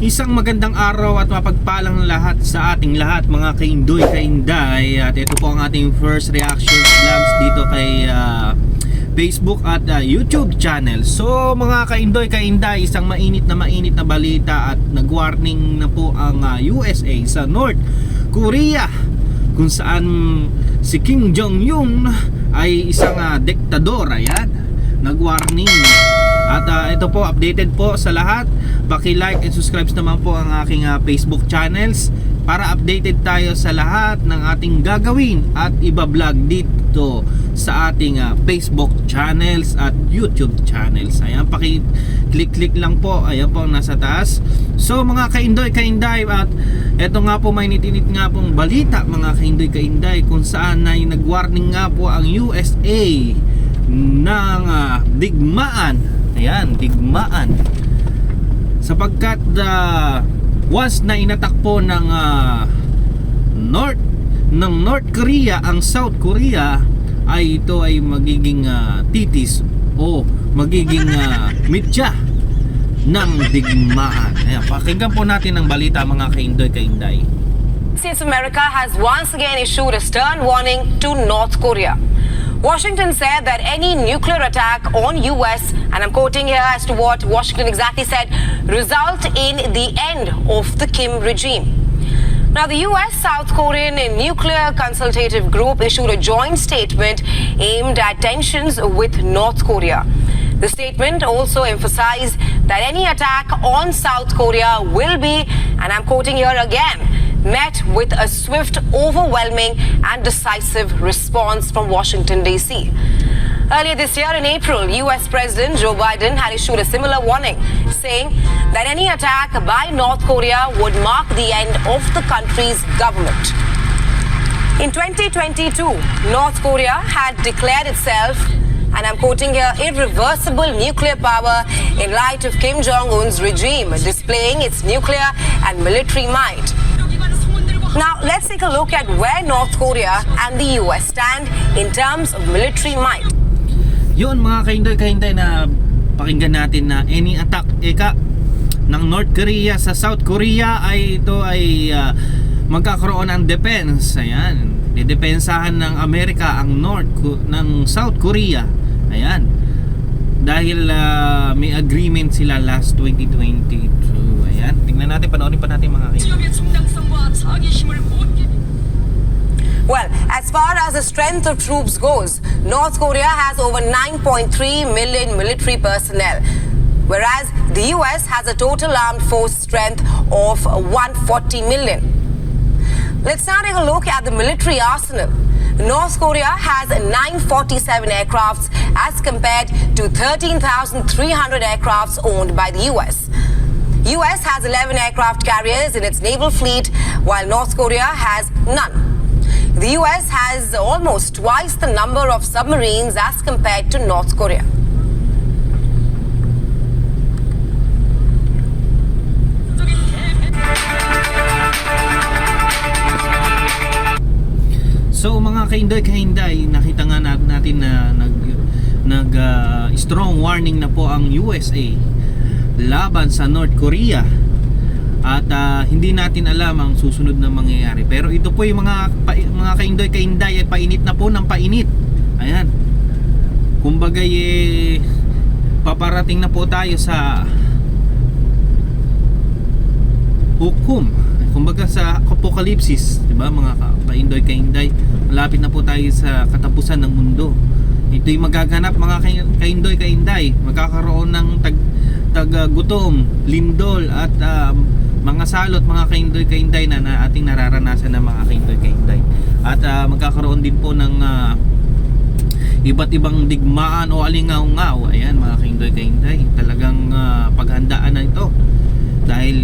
Isang magandang araw at mapagpalang lahat sa ating lahat mga kaindoy kainday. At ito po ang ating first reaction vlogs dito kay Facebook at YouTube channel. So mga kaindoy kainday, isang mainit na balita at nag-warning na po ang USA sa North Korea, kung saan si Kim Jong-un ay isang diktador. Ayan, nag-warning. At ito po, updated po sa lahat. Paki-like and subscribe naman po ang aking Facebook channels para updated tayo sa lahat ng ating gagawin at iba-vlog dito sa ating Facebook channels at YouTube channels. Ayan, paki-click lang po. Ayan po ang nasa taas. So mga kaindoy kainday, at ito nga po, mainit-init nga pong balita mga kaindoy kainday, kung saan ay nag-warning nga po ang USA ng digmaan. Ayan, digmaan. Sapagkat once na inatak po ng North Korea ang South Korea, ay ito ay magiging titis o magiging mitya ng digmaan. Ayan, pakinggan po natin ang balita mga kaindoy kainday. States of America has once again issued a stern warning to North Korea. Washington said that any nuclear attack on US, and I'm quoting here as to what Washington exactly said, result in the end of the Kim regime. Now, the US-South Korean Nuclear Consultative Group issued a joint statement aimed at tensions with North Korea. The statement also emphasized that any attack on South Korea will be, and I'm quoting here again, met with a swift, overwhelming and decisive response from Washington, D.C. Earlier this year in April, U.S. President Joe Biden had issued a similar warning, saying that any attack by North Korea would mark the end of the country's government. In 2022, North Korea had declared itself, and I'm quoting here, irreversible nuclear power in light of Kim Jong-un's regime displaying its nuclear and military might. Now, let's take a look at where North Korea and the US stand in terms of military might. Yun mga kaindoy na pakinggan natin na any attack ng North Korea sa South Korea ay ito ay magkakaroon ng defense. Ayan, didepensahan ng Amerika ang ng South Korea. Ayan, dahil may agreement sila last 2022. Ayan, tingnan natin, panoorin pa natin mga kaindoy. Well, as far as the strength of troops goes, North Korea has over 9.3 million military personnel, whereas the US has a total armed force strength of 140 million. Let's now take a look at the military arsenal. North Korea has 947 aircrafts as compared to 13,300 aircrafts owned by the US. US has 11 aircraft carriers in its naval fleet, while North Korea has none. The US has almost twice the number of submarines as compared to North Korea. So mga kaindoy, nakita nga natin na strong warning na po ang USA laban sa North Korea. At hindi natin alam ang susunod na mangyayari. Pero ito po yung mga kaindoy ay painit na po ng painit. Ayan, kumbaga paparating na po tayo sa hukom, kumbaga sa apokalipsis, diba mga kaindoy, malapit na po tayo sa katapusan ng mundo. Ito'y magaganap mga kaindoy, magkakaroon ng gutom, lindol at mga salot mga kaindoy na ating nararanasan ng mga kaindoy. At magkakaroon din po ng iba't ibang digmaan o alingaw-ngaw. Ayan mga kaindoy, talagang paghandaan na ito dahil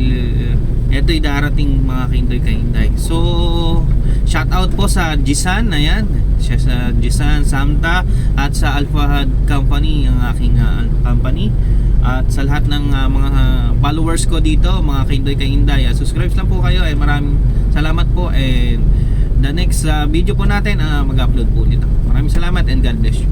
ito'y darating mga kaindoy. So shout out po sa Jisan, ayan, siya sa Jisan Samta at sa Alpha Company, ang aking company. At sa lahat ng mga followers ko dito mga kaindoy, subscribe lang po kayo. Maraming salamat po, and the next video po natin mag-upload po dito. Maraming salamat and God bless you.